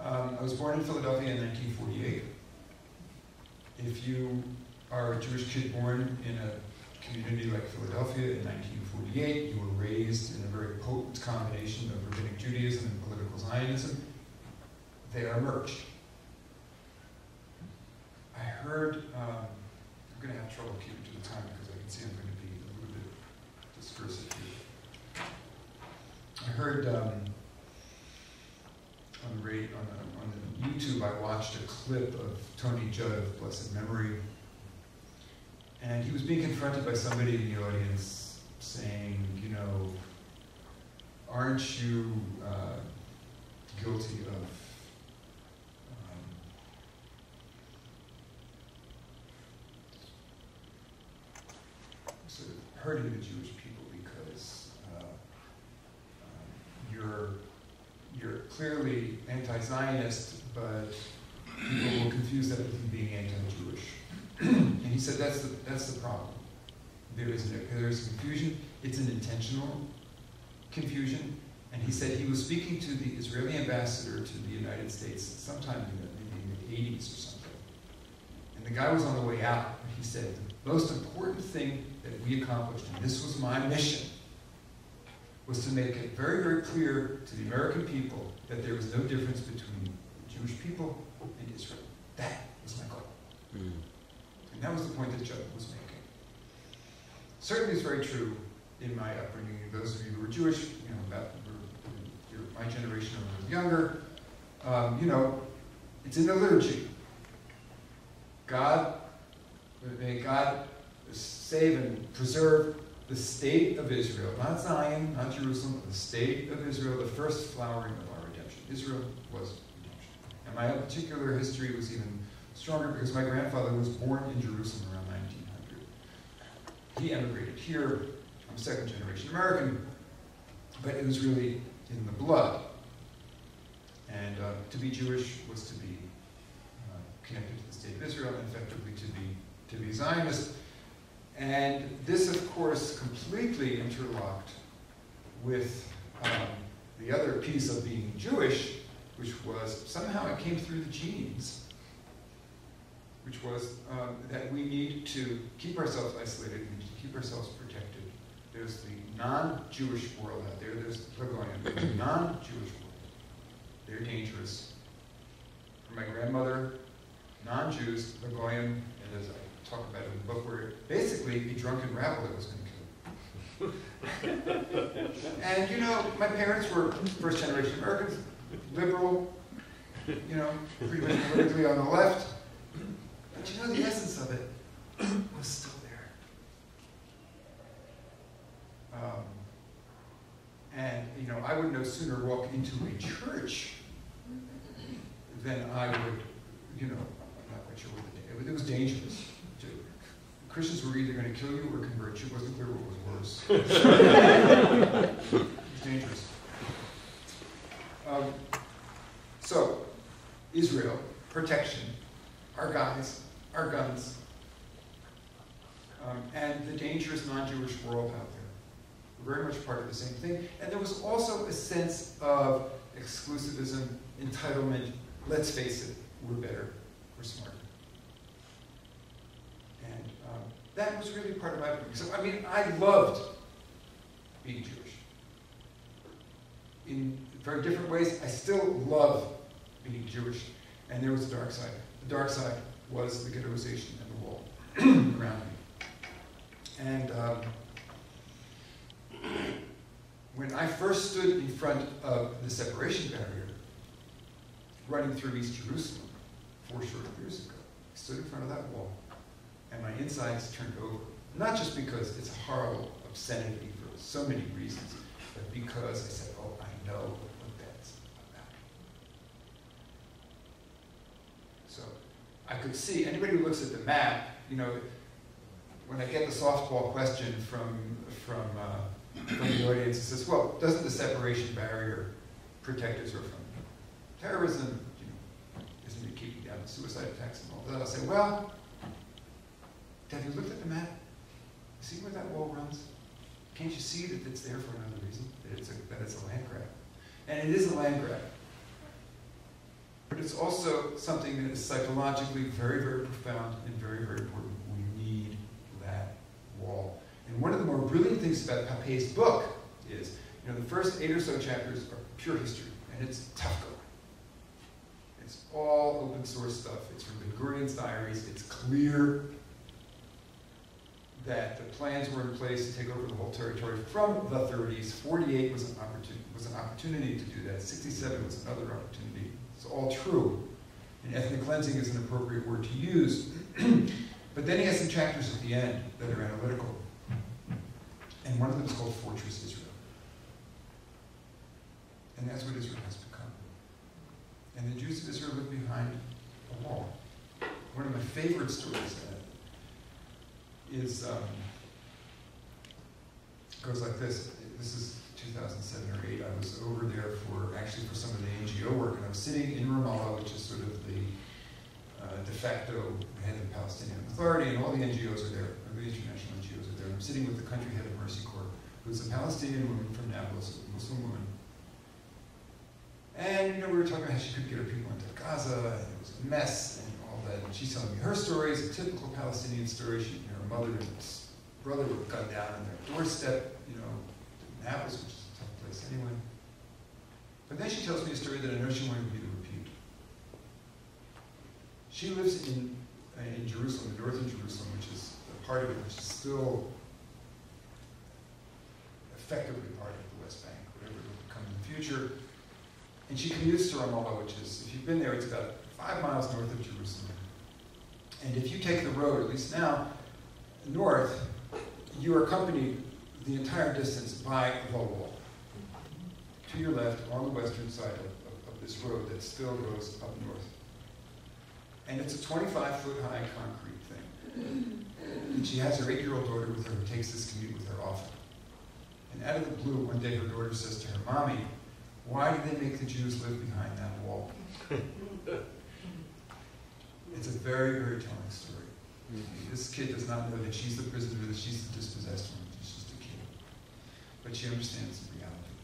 I was born in Philadelphia in 1948. If you are a Jewish kid born in a community like Philadelphia in 1948, you were raised in a very potent combination of rabbinic Judaism and political Zionism. They are merged. I heard, I'm going to have trouble keeping to the time because I can see I'm going to be a little bit discursive here. I heard on YouTube, I watched a clip of Tony Judd of blessed memory, and he was being confronted by somebody in the audience saying, you know, aren't you guilty of sort of hurting the Jewish people because you're clearly anti-Zionist, but people will confuse that with being anti-Jewish. And he said that's the problem. There's confusion. It's an intentional confusion. And he said he was speaking to the Israeli ambassador to the United States sometime in the 80s or something. And the guy was on the way out. And he said, the most important thing that we accomplished, and this was my mission, was to make it very, very clear to the American people that there was no difference between the Jewish people and Israel. That was my goal. Mm. And that was the point that Judd was making. Certainly it's very true in my upbringing. Those of you who were Jewish, you know, my generation or younger, you know, it's in the liturgy. May God save and preserve the state of Israel, not Zion, not Jerusalem, but the state of Israel, the first flowering of our redemption. Israel was redemption. And my own particular history was even stronger because my grandfather was born in Jerusalem around 1900. He emigrated here. I'm second generation American, but it was really in the blood. And to be Jewish was to be connected to the state of Israel, and effectively to be Zionist. And this, of course, completely interlocked with the other piece of being Jewish, which was somehow it came through the genes, which was that we need to keep ourselves isolated, we need to keep ourselves protected. There's the non-Jewish world out there, there's the non-Jewish world. They're dangerous. For my grandmother, non-Jews, the Goyim, and as I talk about it in the book, were basically a drunken rabble that was going to kill them. And you know, my parents were first generation Americans, liberal, you know, pretty much politically on the left. But you know, the essence of it was still there. And you know, I would no sooner walk into a church than I would, you know, I'm not quite sure what it was dangerous. Christians were either going to kill you or convert you. It wasn't clear what was worse. It was dangerous. So, Israel, protection, our guys, our guns, and the dangerous non-Jewish world out there were very much part of the same thing. And there was also a sense of exclusivism, entitlement. Let's face it, we're better, we're smarter. And that was really part of my upbringing. So, I mean, I loved being Jewish. In very different ways, I still love being Jewish. And there was a dark side. The dark side was the ghettoization and the wall around me. And when I first stood in front of the separation barrier, running through East Jerusalem 4 short years ago, I stood in front of that wall, and my insides turned over. Not just because it's a horrible obscenity for so many reasons, but because I said, oh, I know what that's about. So I could see, anybody who looks at the map, you know, when I get the softball question from the audience, it says, well, doesn't the separation barrier protect Israel from terrorism? You know, isn't it keeping down the suicide attacks and all that? I'll say, well, have you looked at the map? See where that wall runs? Can't you see that it's there for another reason? That it's a land grab. And it is a land grab. it's also something that is psychologically very, very profound and very, very important. We need that wall. And one of the more brilliant things about Papet's book is, you know, the first 8 or so chapters are pure history, and it's tough going. It's all open source stuff. It's from Ben Gurion's diaries. It's clear that the plans were in place to take over the whole territory from the 30s. 48 was an opportunity to do that. 67 was another opportunity. It's all true. And ethnic cleansing is an appropriate word to use. But then he has some chapters at the end that are analytical. And one of them is called Fortress Israel. And that's what Israel has become. And the Jews of Israel live behind a wall. One of my favorite stories is, goes like this. This is 2007 or 8. I was over there for some of the NGO work, and I was sitting in Ramallah, which is sort of the de facto head of the Palestinian Authority, and all the NGOs are there, the international NGOs are there. And I'm sitting with the country head of Mercy Corps, who's a Palestinian woman from Nablus, a Muslim woman. And, you know, we were talking about how she couldn't get her people into Gaza, and it was a mess, and all that. And she's telling me her stories, a typical Palestinian story. Her mother and brother were gunned down on their doorstep, you know, in Nablus, which is a tough place anyway. But then she tells me a story that I know she wanted me to repeat. She lives in Jerusalem, in northern Jerusalem, which is a part of it which is still effectively part of the West Bank, whatever it will become in the future. And she commutes to Ramallah, which is, if you've been there, it's about 5 miles north of Jerusalem. And if you take the road, at least now, north, you are accompanied the entire distance by the wall. To your left, on the western side of this road that still goes up north. And it's a 25-foot high concrete thing. And she has her 8-year-old daughter with her who takes this commute with her often. And out of the blue, one day her daughter says to her, "Mommy, why do they make the Jews live behind that wall?" It's a very, very telling story. This kid does not know that she's the prisoner, that she's the dispossessed one. She's just a kid. But she understands the reality.